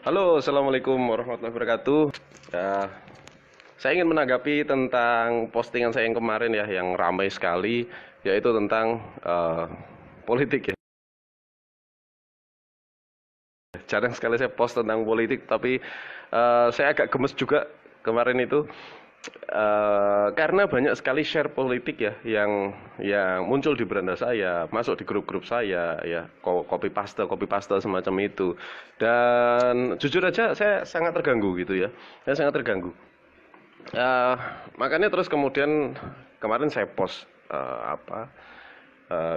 Halo, assalamualaikum warahmatullahi wabarakatuh. Ya, saya ingin menanggapi tentang postingan saya yang kemarin ya, yang ramai sekali, yaitu tentang politik ya. Jarang sekali saya post tentang politik, tapi saya agak gemes juga kemarin itu karena banyak sekali share politik ya, yang muncul di beranda saya, masuk di grup-grup saya, ya, copy paste semacam itu. Dan jujur aja, saya sangat terganggu gitu ya. Saya sangat terganggu. Eh, Makanya terus kemudian kemarin saya post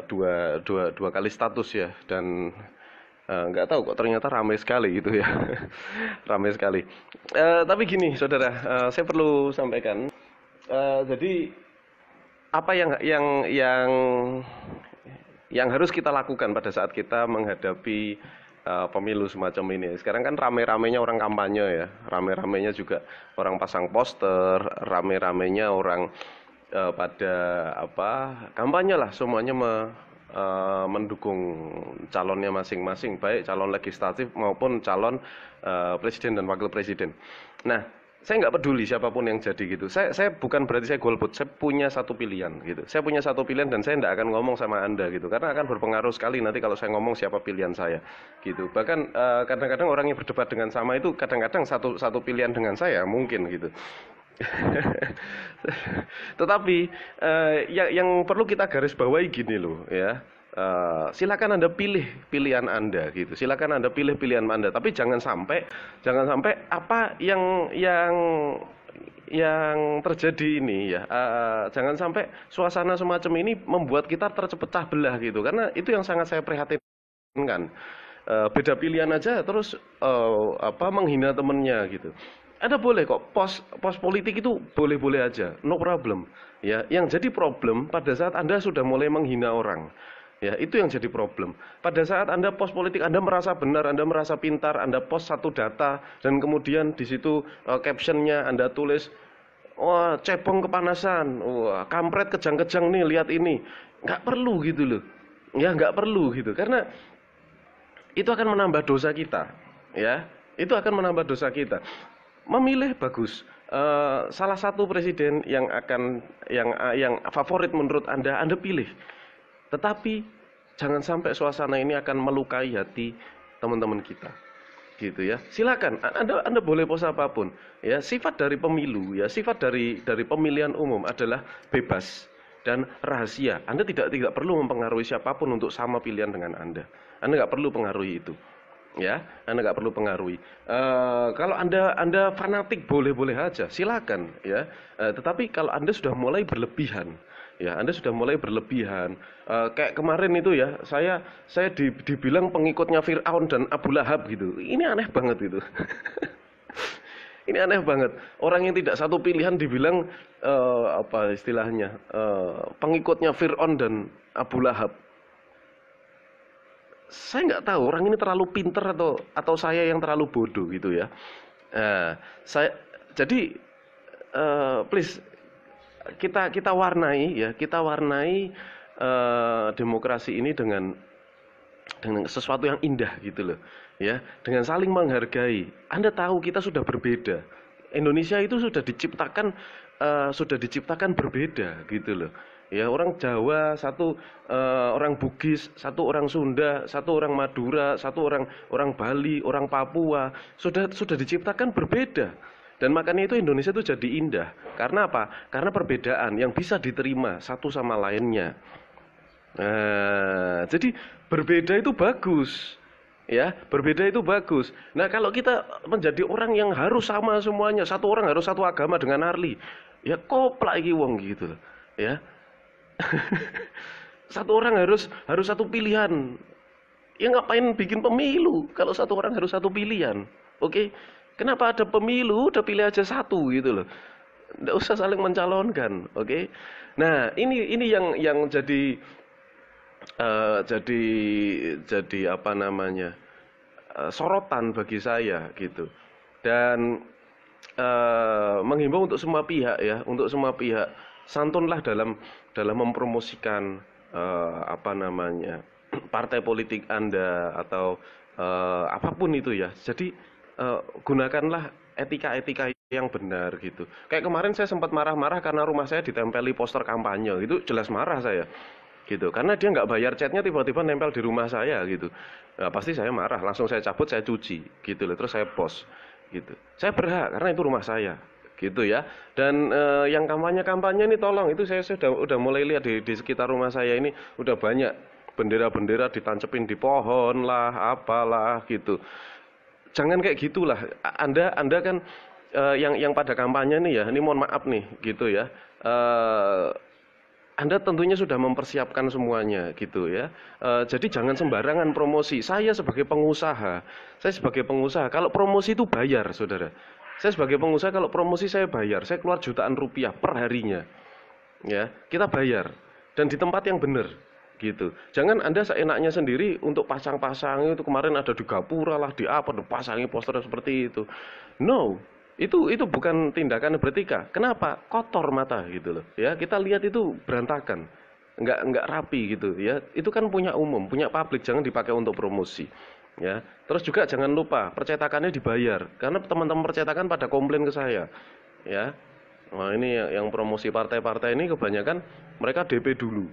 dua kali status ya, dan nggak tahu kok ternyata ramai sekali gitu ya. Ramai sekali. Tapi gini saudara, saya perlu sampaikan. Jadi apa yang harus kita lakukan pada saat kita menghadapi pemilu semacam ini. Sekarang kan rame-ramenya orang kampanye ya, rame-ramenya juga orang pasang poster, rame-ramenya orang pada apa kampanye lah, semuanya mendukung calonnya masing-masing, baik calon legislatif maupun calon presiden dan wakil presiden. Nah, saya nggak peduli siapapun yang jadi gitu. Saya bukan berarti saya golput. Saya punya satu pilihan gitu. Saya punya satu pilihan dan saya nggak akan ngomong sama Anda gitu. Karena akan berpengaruh sekali nanti kalau saya ngomong siapa pilihan saya gitu. Bahkan kadang-kadang orang yang berdebat dengan sama itu kadang-kadang satu pilihan dengan saya mungkin gitu. Tetapi yang perlu kita garis bawahi gini loh ya. Silakan Anda pilih pilihan Anda gitu. Silakan Anda pilih pilihan Anda, tapi jangan sampai apa yang terjadi ini ya, jangan sampai suasana semacam ini membuat kita terpecah belah gitu. Karena itu yang sangat saya prihatinkan. Beda pilihan aja terus menghina temennya gitu. Anda boleh kok pos politik itu boleh-boleh aja, no problem. Ya, yang jadi problem pada saat Anda sudah mulai menghina orang. Ya, itu yang jadi problem. Pada saat Anda post politik, Anda merasa benar, Anda merasa pintar, Anda post satu data dan kemudian di situ captionnya Anda tulis, wah, cebong kepanasan, wah, kampret kejang-kejang nih, lihat ini. Nggak perlu gitu loh. Ya, nggak perlu gitu. Karena itu akan menambah dosa kita, ya. Itu akan menambah dosa kita. Memilih bagus. Salah satu presiden yang favorit menurut Anda pilih. Tetapi jangan sampai suasana ini akan melukai hati teman-teman kita. Gitu ya. Silakan Anda boleh post apapun. Ya, sifat dari pemilu ya, sifat dari pemilihan umum adalah bebas dan rahasia. Anda tidak perlu mempengaruhi siapapun untuk sama pilihan dengan Anda. Anda nggak perlu pengaruhi itu. Ya, Anda nggak perlu pengaruhi. Kalau Anda fanatik boleh-boleh aja, silakan ya. Tetapi kalau Anda sudah mulai berlebihan, ya, Anda sudah mulai berlebihan. Kayak kemarin itu ya, saya dibilang pengikutnya Fir'aun dan Abu Lahab gitu. Ini aneh banget gitu. Ini aneh banget. Orang yang tidak satu pilihan dibilang apa istilahnya, pengikutnya Fir'aun dan Abu Lahab. Saya nggak tahu orang ini terlalu pinter atau saya yang terlalu bodoh gitu ya. Saya jadi please kita warnai ya, kita warnai demokrasi ini dengan sesuatu yang indah gitu loh, ya, dengan saling menghargai. Anda tahu kita sudah berbeda. Indonesia itu sudah diciptakan berbeda gitu loh. Ya, orang Jawa satu, orang Bugis satu, orang Sunda satu, orang Madura satu, orang orang Bali, orang Papua sudah diciptakan berbeda. Dan makanya itu Indonesia itu jadi indah. Karena apa? Karena perbedaan yang bisa diterima satu sama lainnya. Nah, jadi berbeda itu bagus. Ya, berbeda itu bagus. Nah, kalau kita menjadi orang yang harus sama semuanya, satu orang harus satu agama dengan Harley, ya koplak iki wong gitu loh. Ya. Satu orang harus satu pilihan. Ya ngapain bikin pemilu kalau satu orang harus satu pilihan? Oke. Kenapa ada pemilu? Udah pilih aja satu gitu loh. Nggak usah saling mencalonkan, oke? Nah, ini yang jadi apa namanya, sorotan bagi saya gitu. Dan menghimbau untuk semua pihak ya, untuk semua pihak, santunlah dalam mempromosikan apa namanya, partai politik Anda atau apapun itu ya. Jadi gunakanlah etika-etika yang benar gitu. Kayak kemarin saya sempat marah-marah karena rumah saya ditempeli poster kampanye, itu jelas marah saya gitu. Karena dia nggak bayar catnya tiba-tiba nempel di rumah saya gitu. Nah, pasti saya marah, langsung saya cabut, saya cuci gitu loh, terus saya post gitu. Saya berhak karena itu rumah saya gitu ya. Dan yang kampanye-kampanye ini tolong, itu saya sudah udah mulai lihat di sekitar rumah saya ini udah banyak bendera-bendera ditancepin di pohon lah, apalah gitu. Jangan kayak gitulah. Anda kan yang pada kampanye nih ya, ini mohon maaf nih gitu ya. Eh, Anda tentunya sudah mempersiapkan semuanya gitu ya. Jadi jangan sembarangan promosi. Saya sebagai pengusaha, kalau promosi itu bayar, saudara. Saya sebagai pengusaha kalau promosi saya bayar, saya keluar jutaan rupiah per harinya. Ya, kita bayar dan di tempat yang benar gitu. Jangan Anda seenaknya sendiri untuk pasang-pasang itu, kemarin ada di Gapura lah, di apa, pasangi poster seperti itu. No, itu bukan tindakan beretika. Kenapa? Kotor mata gitu loh. Ya, kita lihat itu berantakan. Nggak rapi gitu ya. Itu kan punya umum, punya publik, jangan dipakai untuk promosi. Ya. Terus juga jangan lupa percetakannya dibayar. Karena teman-teman percetakan pada komplain ke saya. Ya. Nah, ini yang promosi partai-partai ini kebanyakan mereka DP dulu.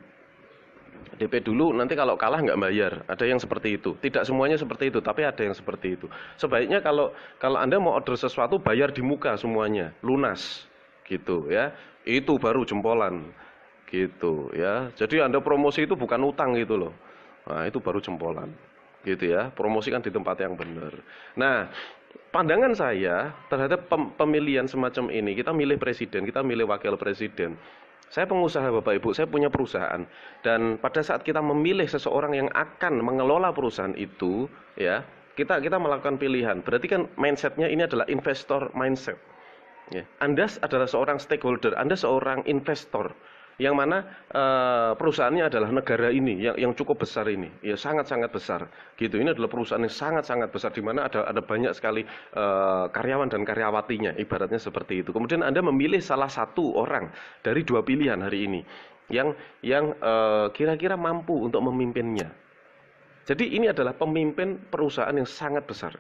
DP dulu, nanti kalau kalah nggak bayar. Ada yang seperti itu. Tidak semuanya seperti itu, tapi ada yang seperti itu. Sebaiknya kalau Anda mau order sesuatu, bayar di muka semuanya, lunas, gitu ya. Itu baru jempolan, gitu ya. Jadi Anda promosi itu bukan utang gitu loh. Nah, itu baru jempolan, gitu ya. Promosi kan di tempat yang benar. Nah, pandangan saya terhadap pemilihan semacam ini, kita milih presiden, kita milih wakil presiden. Saya pengusaha Bapak Ibu, saya punya perusahaan. Dan pada saat kita memilih seseorang yang akan mengelola perusahaan itu, ya, kita melakukan pilihan. Berarti kan mindsetnya ini adalah investor mindset. Ya. Anda adalah seorang stakeholder, Anda seorang investor. Yang mana perusahaannya adalah negara ini yang cukup besar ini, ya sangat-sangat besar. Gitu. Ini adalah perusahaan yang sangat-sangat besar di mana ada banyak sekali karyawan dan karyawatinya, ibaratnya seperti itu. Kemudian Anda memilih salah satu orang dari dua pilihan hari ini yang kira-kira mampu untuk memimpinnya. Jadi ini adalah pemimpin perusahaan yang sangat besar,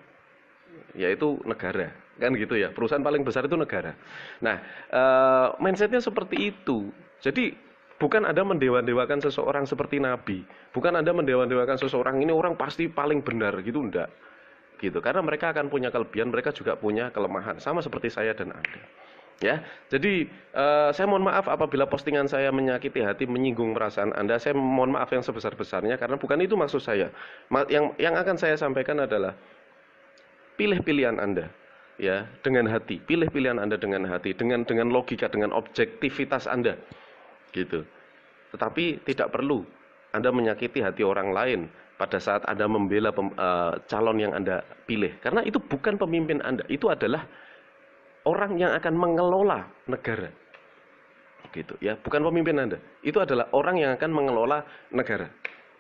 yaitu negara, kan gitu ya. Perusahaan paling besar itu negara. Nah, mindsetnya seperti itu. Jadi bukan Anda mendewa-dewakan seseorang seperti nabi, bukan Anda mendewa-dewakan seseorang ini orang pasti paling benar gitu, enggak. Gitu. Karena mereka akan punya kelebihan, mereka juga punya kelemahan, sama seperti saya dan Anda. Ya, jadi saya mohon maaf apabila postingan saya menyakiti hati, menyinggung perasaan Anda. Saya mohon maaf yang sebesar-besarnya karena bukan itu maksud saya. Yang akan saya sampaikan adalah pilih pilihan Anda, ya, dengan hati. Pilih pilihan Anda dengan hati, dengan logika, dengan objektivitas Anda, gitu. Tetapi tidak perlu Anda menyakiti hati orang lain pada saat Anda membela calon yang Anda pilih, karena itu bukan pemimpin Anda, itu adalah orang yang akan mengelola negara, gitu. Ya, bukan pemimpin Anda, itu adalah orang yang akan mengelola negara,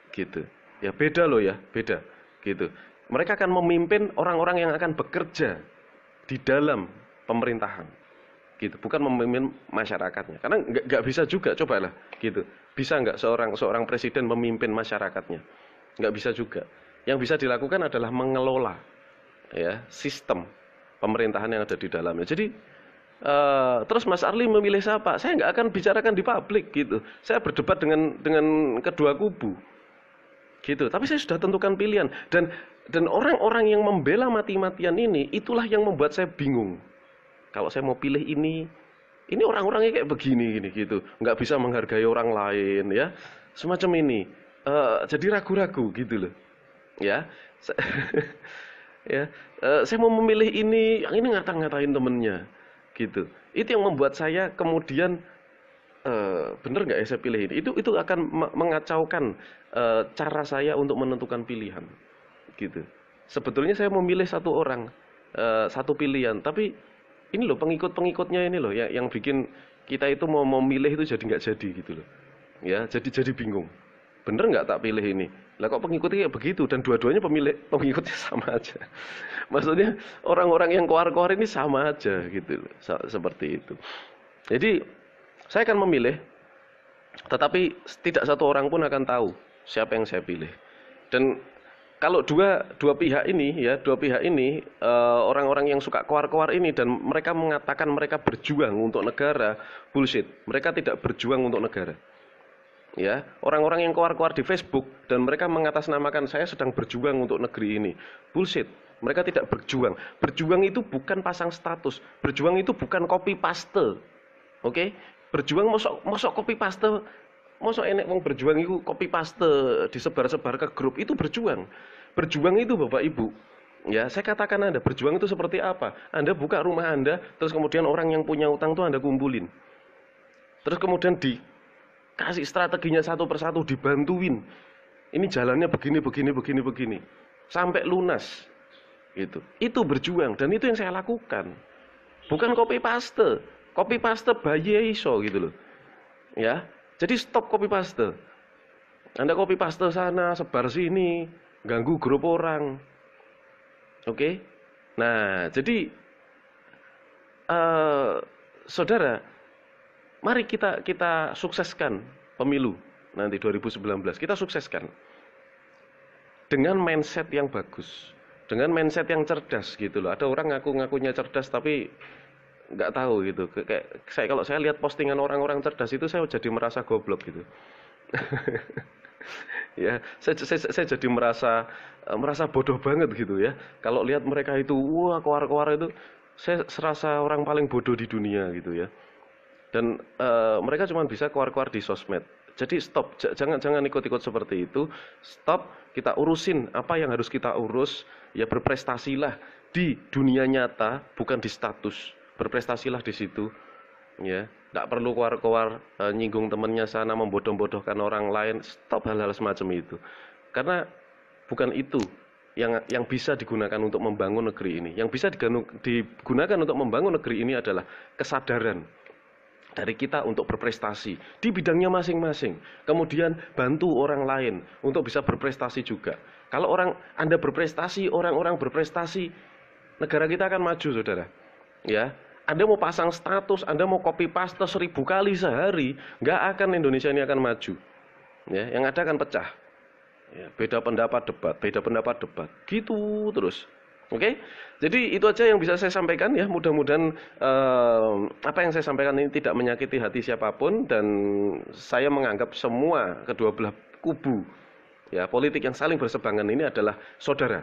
gitu. Ya, beda loh ya, beda, gitu. Mereka akan memimpin orang-orang yang akan bekerja di dalam pemerintahan, gitu. Bukan memimpin masyarakatnya. Karena nggak bisa juga, cobalah, gitu. Bisa nggak seorang presiden memimpin masyarakatnya? Nggak bisa juga. Yang bisa dilakukan adalah mengelola, ya, sistem pemerintahan yang ada di dalamnya. Jadi terus Mas Arli memilih siapa? Saya nggak akan bicarakan di publik, gitu. Saya berdebat dengan kedua kubu, gitu. Tapi saya sudah tentukan pilihan, dan orang-orang yang membela mati-matian ini, itulah yang membuat saya bingung. Kalau saya mau pilih ini orang-orangnya kayak begini gini gitu, nggak bisa menghargai orang lain, ya, semacam ini. Jadi ragu-ragu gitu loh, ya. Ya, saya mau memilih ini, yang ini ngata-ngatain temennya, gitu. Itu yang membuat saya kemudian bener nggak ya saya pilih ini? Itu akan mengacaukan cara saya untuk menentukan pilihan, gitu. Sebetulnya saya memilih satu orang, satu pilihan, tapi ini loh pengikut-pengikutnya ini loh yang bikin kita itu mau memilih itu jadi nggak jadi gitu loh. Ya, jadi bingung. Bener nggak tak pilih ini? Lah kok pengikutnya kayak begitu dan dua-duanya pengikutnya sama aja. Maksudnya orang-orang yang koar-koar ini sama aja gitu loh. Seperti itu. Jadi saya akan memilih, tetapi tidak satu orang pun akan tahu siapa yang saya pilih. Dan kalau dua pihak ini ya, orang-orang yang suka koar-koar ini dan mereka mengatakan mereka berjuang untuk negara, bullshit. Mereka tidak berjuang untuk negara. Ya, orang-orang yang koar-koar di Facebook dan mereka mengatasnamakan saya sedang berjuang untuk negeri ini. Bullshit. Mereka tidak berjuang. Berjuang itu bukan pasang status. Berjuang itu bukan copy paste. Oke? Berjuang mosok copy paste. Mosok enek wong berjuang itu copy paste disebar-sebar ke grup, itu berjuang. Berjuang itu Bapak Ibu. Ya, saya katakan Anda berjuang itu seperti apa? Anda buka rumah Anda, terus kemudian orang yang punya utang tuh Anda kumpulin. Terus kemudian dikasih strateginya satu persatu, dibantuin. Ini jalannya begini. Sampai lunas. Gitu. Itu berjuang dan itu yang saya lakukan. Bukan copy paste. Copy paste bayi iso gitu loh. Ya. Jadi stop copy paste. Anda copy paste sana, sebar sini, ganggu grup orang. Oke? Nah, jadi saudara, mari kita sukseskan pemilu nanti 2019. Kita sukseskan dengan mindset yang bagus, dengan mindset yang cerdas gitu loh. Ada orang ngaku-ngakunya cerdas tapi nggak tahu gitu. Kayak kalau saya lihat postingan orang-orang cerdas itu saya jadi merasa goblok gitu. Ya, saya jadi merasa bodoh banget gitu ya. Kalau lihat mereka itu, wah koar-koar itu, saya serasa orang paling bodoh di dunia gitu ya. Dan mereka cuma bisa koar-koar di sosmed. Jadi stop, jangan ikut-ikut seperti itu. Stop, kita urusin apa yang harus kita urus. Ya berprestasilah di dunia nyata, bukan di status. Berprestasilah di situ, ya. Tidak perlu koar-koar nyinggung temannya sana, membodoh-bodohkan orang lain. Stop hal-hal semacam itu. Karena bukan itu yang bisa digunakan untuk membangun negeri ini. Yang bisa digunakan untuk membangun negeri ini adalah kesadaran dari kita untuk berprestasi di bidangnya masing-masing. Kemudian bantu orang lain untuk bisa berprestasi juga. Kalau Anda berprestasi, orang-orang berprestasi, negara kita akan maju, saudara. Ya, Anda mau pasang status, Anda mau copy paste 1000 kali sehari, nggak akan Indonesia ini akan maju. Ya, yang ada akan pecah. Ya, beda pendapat debat, gitu terus. Oke, jadi itu aja yang bisa saya sampaikan ya. Mudah-mudahan apa yang saya sampaikan ini tidak menyakiti hati siapapun dan saya menganggap semua kedua belah kubu ya politik yang saling berseberangan ini adalah saudara.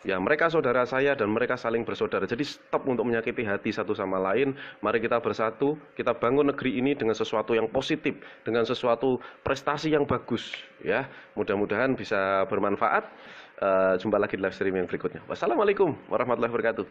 Ya, mereka saudara saya dan mereka saling bersaudara. Jadi stop untuk menyakiti hati satu sama lain. Mari kita bersatu, kita bangun negeri ini dengan sesuatu yang positif, dengan sesuatu prestasi yang bagus. Ya, mudah-mudahan bisa bermanfaat. Jumpa lagi di live stream yang berikutnya. Wassalamualaikum warahmatullahi wabarakatuh.